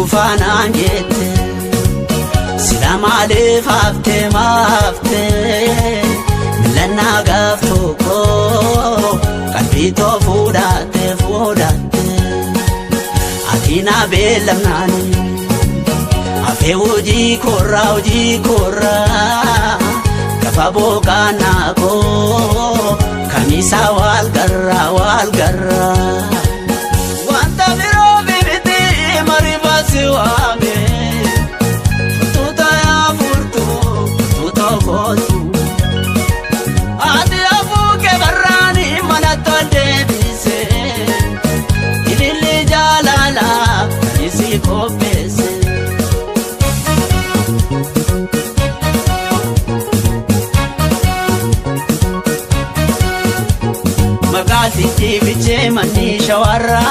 Nanufana jette sila maaliif hafte milana gaftu ko kalbito fudate atina belamnani afe uji korra kafabo kanako kamisa wal garra wanta biro bibiti maribasi wame tuta ya furtu tuta fotu adi afu ke barani manato debise ilili jalala isi kopese magati biche mani shawara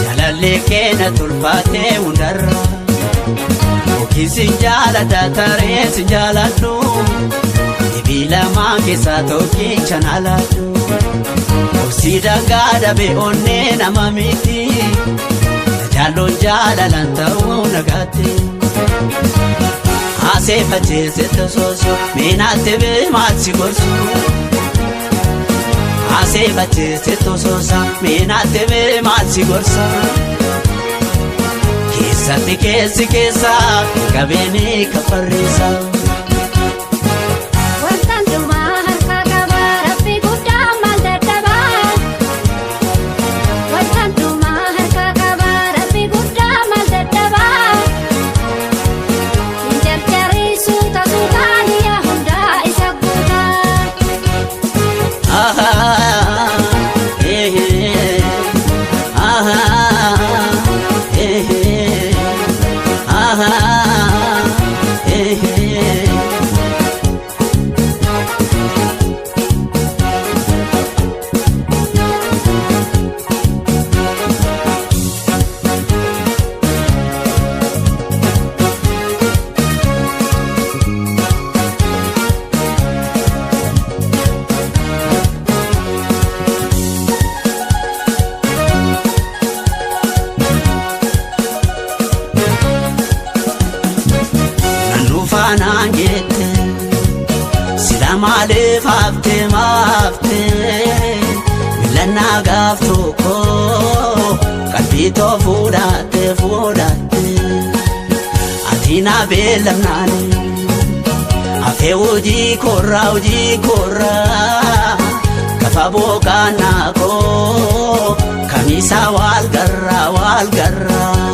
jalalle kena tulfate undarra okisi jala datare sinjala tu ibila mange satoki chanala tu osida gada be onne namamiti jalo jala lantau nagati ase pache setososo menate be matsi gorsu ase bache setososa menate be matsi gorsa kesa kabene kafarisa Nanufana jette sila maaliif hafte milana gaftu ko kalbito fudate atina belamnani afe uji korra kafabo kanako kamisa wal garra